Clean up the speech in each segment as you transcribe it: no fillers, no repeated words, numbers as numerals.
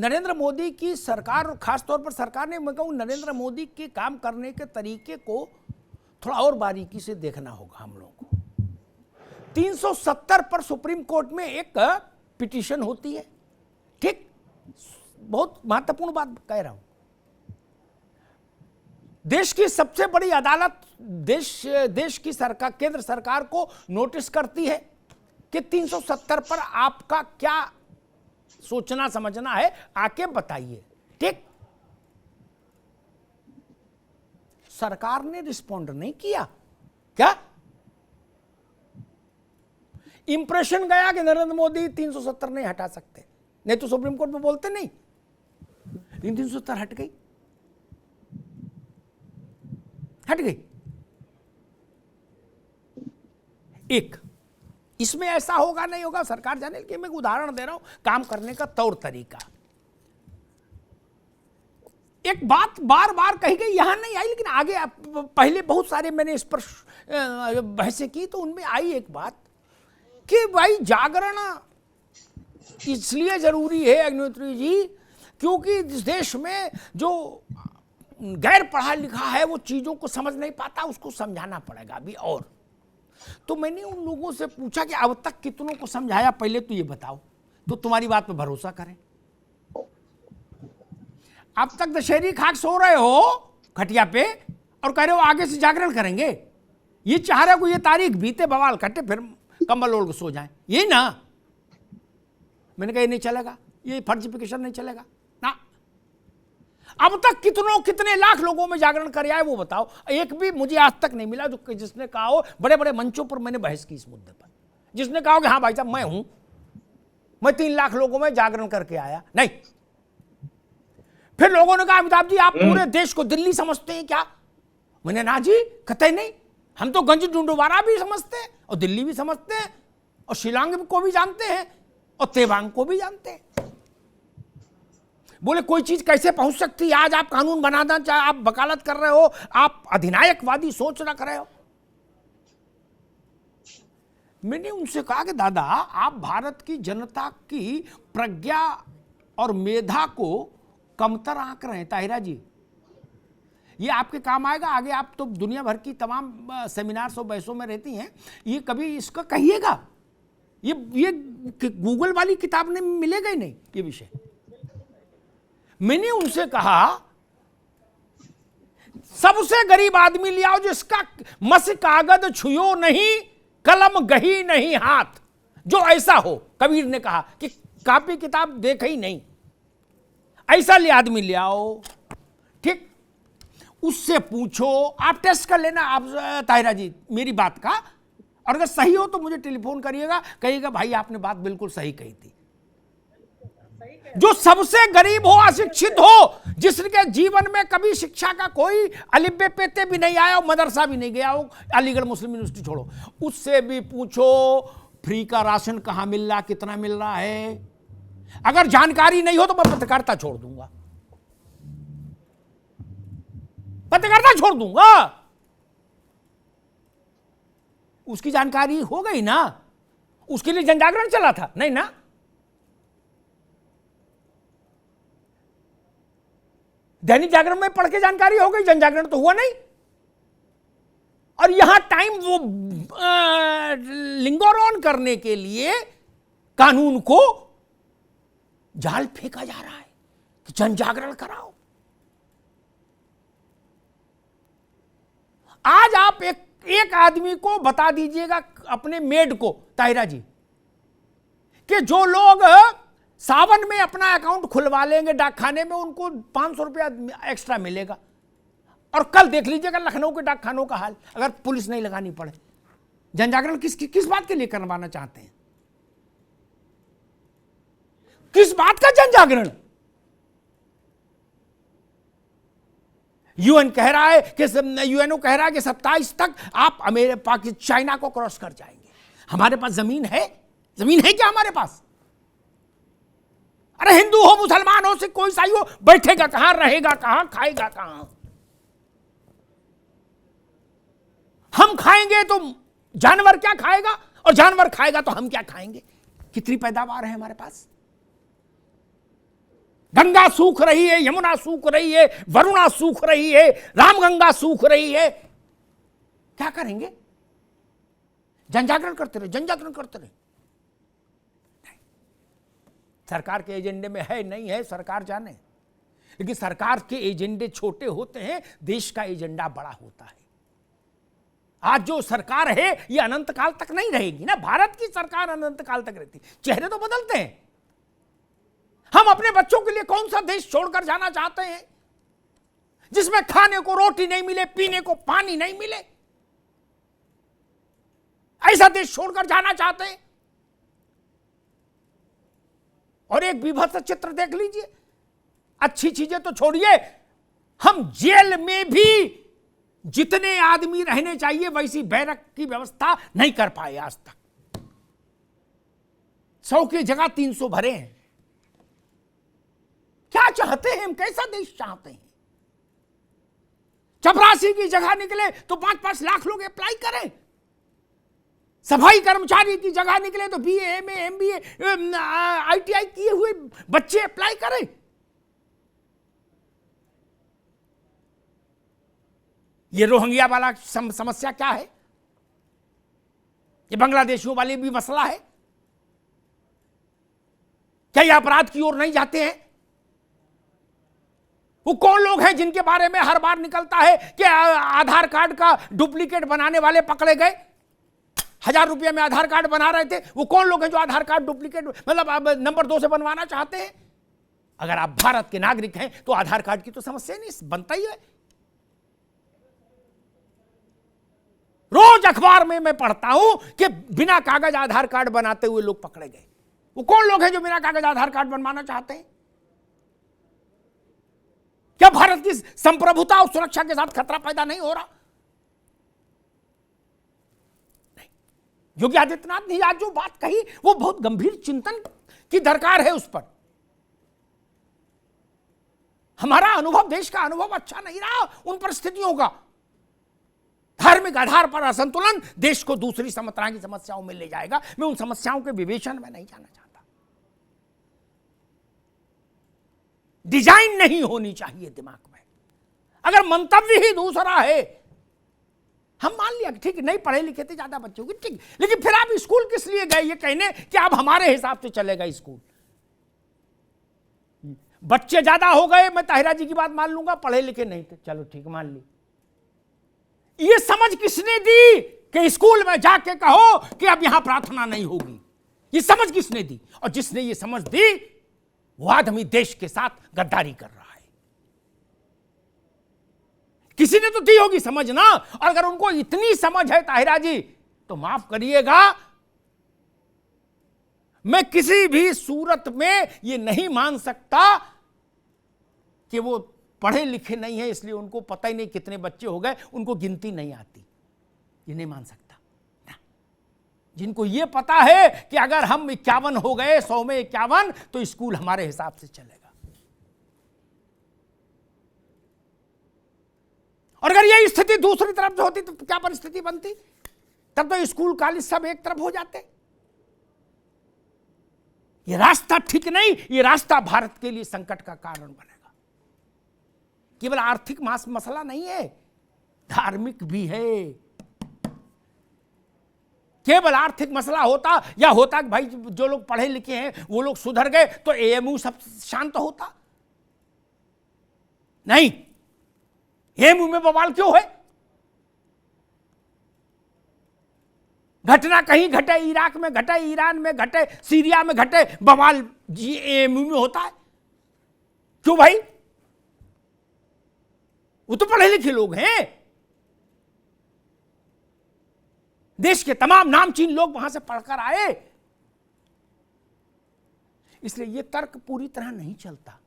नरेंद्र मोदी की सरकार और खासतौर पर सरकार ने, मैं कहूँ नरेंद्र मोदी के काम करने के तरीके को थोड़ा और बारीकी से देखना होगा हम लोगों को। 370 पर सुप्रीम कोर्ट में एक पिटीशन होती है, ठीक, बहुत महत्वपूर्ण बात कह रहा हूं। देश की सबसे बड़ी अदालत देश की सरकार, केंद्र सरकार को नोटिस करती है कि 370 पर आपका क्या सोचना समझना है, आके बताइए, ठीक। सरकार ने रिस्पॉन्ड नहीं किया। क्या इंप्रेशन गया कि नरेंद्र मोदी 370 नहीं हटा सकते, नहीं तो सुप्रीम कोर्ट में बोलते नहीं, लेकिन 370 हट गई, हट गई। एक इसमें ऐसा होगा नहीं होगा सरकार जाने, कि मैं उदाहरण दे रहा हूं काम करने का तौर तरीका। एक बात बार बार कही गई, यहां नहीं आई लेकिन आगे पहले बहुत सारे मैंने इस पर बहसें की, तो उनमें आई एक बात कि भाई जागरण इसलिए जरूरी है अग्निहोत्री जी, क्योंकि इस देश में जो गैर पढ़ा लिखा है वो चीजों को समझ नहीं पाता, उसको समझाना पड़ेगा अभी। और तो मैंने उन लोगों से पूछा कि अब तक कितनों को समझाया, पहले तो ये बताओ, तो तुम्हारी बात पे भरोसा करें। अब तक दशहरी खाक सो रहे हो खटिया पे और कह रहे हो आगे से जागरण करेंगे, ये चाह रहे हो ये तारीख बीते बवाल कटे फिर कंबल ओढ़ के सो जाए, ये ना। मैंने कहा ये नहीं चलेगा, ये फर्जिफिकेशन नहीं चलेगा ना। अब तक कितने लाख लोगों में जागरण कर आए वो बताओ। एक भी मुझे आज तक नहीं मिला जो जिसने कहा हो, बड़े बड़े मंचों पर मैंने बहस की इस मुद्दे पर, जिसने कहा कि हाँ भाई साहब मैं हूं, मैं 3 लाख लोगों में जागरण करके आया, नहीं। फिर लोगों ने कहा अमिताभ जी आप पूरे देश को दिल्ली समझते हैं क्या? मैंने ना जी कतई नहीं, हम तो गंज डुंडुवारा भी समझते हैं और दिल्ली भी समझते हैं और शिलांग को भी जानते हैं और तेवांग को भी जानते हैं। बोले कोई चीज कैसे पहुंच सकती है, आज आप कानून बनाना चाहे, आप वकालत कर रहे हो, आप अधिनायकवादी सोच रख रहे हो। मैंने उनसे कहा कि दादा आप भारत की जनता की प्रज्ञा और मेधा को कमतर आंक रहे हैं ताहिरा जी, ये आपके काम आएगा आगे। आप तो दुनिया भर की तमाम सेमिनार्स और बहसों में रहती हैं, ये कभी इसका कहिएगा, ये गूगल वाली किताब में मिलेगा ही नहीं ये विषय। मैंने उनसे कहा सबसे गरीब आदमी ले आओ जिसका मस कागज छुयो नहीं, कलम गही नहीं हाथ, जो ऐसा हो। कबीर ने कहा कि कॉपी किताब देखे ही नहीं, ऐसा ले आदमी ले आओ, ठीक। उससे पूछो, आप टेस्ट कर लेना आप ताहिरा जी मेरी बात का, और अगर सही हो तो मुझे टेलीफोन करिएगा, कहिएगा भाई आपने बात बिल्कुल सही कही थी। जो सबसे गरीब हो, अशिक्षित हो, जिसके जीवन में कभी शिक्षा का कोई अलिब्बे पेते भी नहीं आया हो, मदरसा भी नहीं गया हो, अलीगढ़ मुस्लिम यूनिवर्सिटी छोड़ो, उससे भी पूछो फ्री का राशन कहां मिल रहा, कितना मिल रहा है। अगर जानकारी नहीं हो तो मैं पत्रकारिता छोड़ दूंगा, पत्रकारिता छोड़ दूंगा। उसकी जानकारी हो गई ना, उसके लिए जनजागरण चला था नहीं ना। दैनिक जागरण में पढ़ के जानकारी हो गई, जनजागरण तो हुआ नहीं। और यहां टाइम वो लिंगर ऑन करने के लिए कानून को जाल फेंका जा रहा है कि जनजागरण कराओ। आज आप एक आदमी को बता दीजिएगा, अपने मेड को ताहिरा जी, कि जो लोग सावन में अपना अकाउंट खुलवा लेंगे डाकखाने में, उनको 500 रुपया एक्स्ट्रा मिलेगा। और कल देख लीजिएगा लखनऊ के डाकखानों का हाल, अगर पुलिस नहीं लगानी पड़े। जनजागरण किस बात के लिए करवाना चाहते हैं, किस बात का जनजागरण? यूएन कह रहा है कि यूएनओ कह रहा है कि 27 तक आप पाकिस्तान चाइना को क्रॉस कर जाएंगे। हमारे पास जमीन है, जमीन है क्या हमारे पास? अरे हिंदू हो, मुसलमान हो, सिख, कोई ईसाई हो, बैठेगा कहां, रहेगा कहां, खाएगा कहां? हम खाएंगे तो जानवर क्या खाएगा, और जानवर खाएगा तो हम क्या खाएंगे? कितनी पैदावार है हमारे पास? गंगा सूख रही है, यमुना सूख रही है, वरुणा सूख रही है, रामगंगा सूख रही है। क्या करेंगे? जनजागरण करते रहे, जनजागरण करते रहे। सरकार के एजेंडे में है नहीं है, सरकार जाने। लेकिन सरकार के एजेंडे छोटे होते हैं, देश का एजेंडा बड़ा होता है। आज जो सरकार है ये अनंत काल तक नहीं रहेगी ना। भारत की सरकार अनंत काल तक रहती, चेहरे तो बदलते हैं। हम अपने बच्चों के लिए कौन सा देश छोड़कर जाना चाहते हैं जिसमें खाने को रोटी नहीं मिले, पीने को पानी नहीं मिले? ऐसा देश छोड़कर जाना चाहते हैं? और एक विभत्स चित्र देख लीजिए। अच्छी चीजें तो छोड़िए, हम जेल में भी जितने आदमी रहने चाहिए वैसी बैरक की व्यवस्था नहीं कर पाए आज तक। 100 की जगह 300 भरे हैं। क्या चाहते हैं हम? कैसा देश चाहते हैं? चपरासी की जगह निकले तो 5-5 लाख लोग अप्लाई करें। सफाई कर्मचारी की जगह निकले तो BA, MA, MBA, ITI किए हुए बच्चे अप्लाई करें। ये रोहिंग्या वाला समस्या क्या है? ये बांग्लादेशियों वाली भी मसला है। क्या ये अपराध की ओर नहीं जाते हैं? वो कौन लोग हैं जिनके बारे में हर बार निकलता है कि आधार कार्ड का डुप्लीकेट बनाने वाले पकड़े गए, 1000 रुपये में आधार कार्ड बना रहे थे? वो कौन लोग हैं जो आधार कार्ड डुप्लीकेट मतलब अब नंबर 2 से बनवाना चाहते हैं? अगर आप भारत के नागरिक हैं तो आधार कार्ड की तो समस्या नहीं बनता ही है। रोज अखबार में मैं पढ़ता हूं कि बिना कागज आधार कार्ड बनाते हुए लोग पकड़े गए। वो कौन लोग हैं जो बिना कागज आधार कार्ड बनवाना चाहते हैं? क्या भारत की संप्रभुता और सुरक्षा के साथ खतरा पैदा नहीं हो रहा? नहीं। योगी आदित्यनाथ ने आज जो बात कही वो बहुत गंभीर चिंतन की दरकार है उस पर। हमारा अनुभव, देश का अनुभव अच्छा नहीं रहा उन परिस्थितियों का। धार्मिक आधार पर असंतुलन देश को दूसरी तरह की समस्याओं में ले जाएगा। मैं उन समस्याओं के विवेचन में नहीं जाना चाहता। डिजाइन नहीं होनी चाहिए दिमाग में। अगर मंतव्य ही दूसरा है, हम मान लिया ठीक नहीं पढ़े लिखे थे ज्यादा बच्चों की, ठीक, लेकिन फिर आप स्कूल किस लिए गए ये कहने कि आप हमारे हिसाब से चलेगा स्कूल? बच्चे ज्यादा हो गए, मैं ताहिरा जी की बात मान लूंगा, पढ़े लिखे नहीं थे, चलो ठीक मान ली। ये समझ किसने दी कि स्कूल में जाके कहो कि अब यहां प्रार्थना नहीं होगी? ये समझ किसने दी? और जिसने ये समझ दी वो आदमी देश के साथ गद्दारी कर रहा है। किसी ने तो दी होगी समझ ना। और अगर उनको इतनी समझ है ताहिरा जी तो माफ करिएगा, मैं किसी भी सूरत में ये नहीं मान सकता कि वो पढ़े लिखे नहीं है इसलिए उनको पता ही नहीं कितने बच्चे हो गए, उनको गिनती नहीं आती। ये नहीं मान सकता ना। जिनको ये पता है कि अगर हम 51 हो गए, 100 में 51, तो स्कूल हमारे हिसाब से चलेगा। और अगर यही स्थिति दूसरी तरफ से होती तो क्या परिस्थिति बनती? तब तो स्कूल कॉलेज सब एक तरफ हो जाते। ये रास्ता ठीक नहीं। ये रास्ता भारत के लिए संकट का कारण बनेगा। केवल आर्थिक मसला नहीं है, धार्मिक भी है। केवल आर्थिक मसला होता या होता कि भाई जो लोग पढ़े लिखे हैं वो लोग सुधर गए तो एएमयू सब शांत होता। नहीं, एएमयू में बवाल क्यों है? घटना कहीं घटे, इराक में घटे, ईरान में घटे, सीरिया में घटे, बवाल जी एएमयू में होता है। क्यों भाई? वो तो पढ़े लिखे लोग हैं। देश के तमाम नामचीन लोग वहां से पढ़कर आए। इसलिए यह तर्क पूरी तरह नहीं चलता।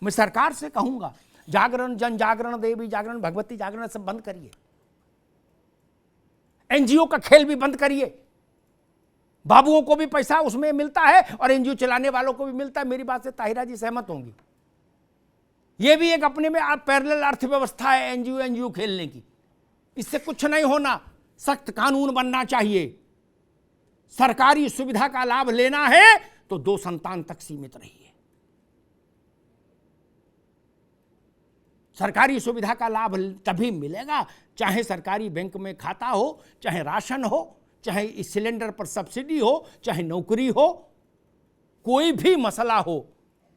मैं सरकार से कहूंगा, जागरण, जन जागरण, देवी जागरण, भगवती जागरण सब बंद करिए। एनजीओ का खेल भी बंद करिए। बाबुओं को भी पैसा उसमें मिलता है और एनजीओ चलाने वालों को भी मिलता है। मेरी बात से ताहिरा जी सहमत होंगी। यह भी एक अपने में पैरेलल अर्थव्यवस्था है एनजीओ खेलने की। इससे कुछ नहीं होना। सख्त कानून बनना चाहिए। सरकारी सुविधा का लाभ लेना है तो 2 संतान तक सीमित रहिए। सरकारी सुविधा का लाभ तभी मिलेगा चाहे सरकारी बैंक में खाता हो, चाहे राशन हो, चाहे इस सिलेंडर पर सब्सिडी हो, चाहे नौकरी हो, कोई भी मसला हो।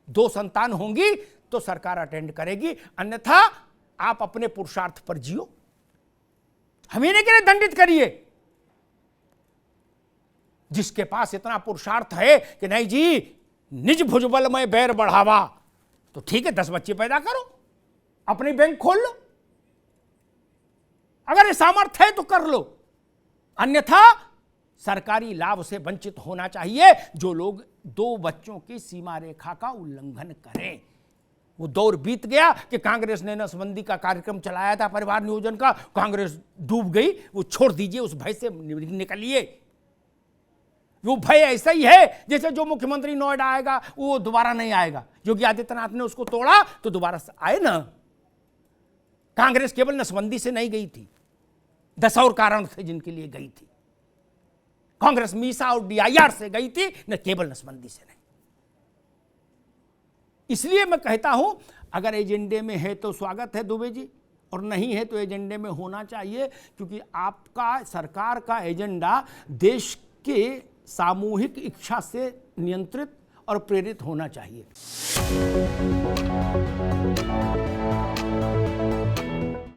2 संतान होंगी तो सरकार अटेंड करेगी, अन्यथा आप अपने पुरुषार्थ पर जियो, हमें नहीं कह रहे दंडित करिए। जिसके पास इतना पुरुषार्थ है कि नहीं जी निज भुजबल में बैर बढ़ावा, तो ठीक है 10 बच्चे पैदा करो, अपनी बैंक खोल लो, अगर ये सामर्थ्य है तो कर लो, अन्यथा सरकारी लाभ से वंचित होना चाहिए जो लोग 2 बच्चों की सीमा रेखा का उल्लंघन करें। वो दौर बीत गया कि कांग्रेस ने नसबंदी का कार्यक्रम चलाया था, परिवार नियोजन का, कांग्रेस डूब गई, वो छोड़ दीजिए, उस भय से निकलिए। वो भय ऐसा ही है जैसे जो मुख्यमंत्री नोएडा आएगा वो दोबारा नहीं आएगा, योगी आदित्यनाथ ने उसको तोड़ा तो दोबारा आए ना। कांग्रेस केवल नसबंदी से नहीं गई थी, 10 और कारण थे जिनके लिए गई थी। कांग्रेस मीसा और DIR से गई थी, न केवल नसबंदी से नहीं। इसलिए मैं कहता हूं अगर एजेंडे में है तो स्वागत है दुबे जी, और नहीं है तो एजेंडे में होना चाहिए, क्योंकि आपका सरकार का एजेंडा देश के सामूहिक इच्छा से नियंत्रित और प्रेरित होना चाहिए।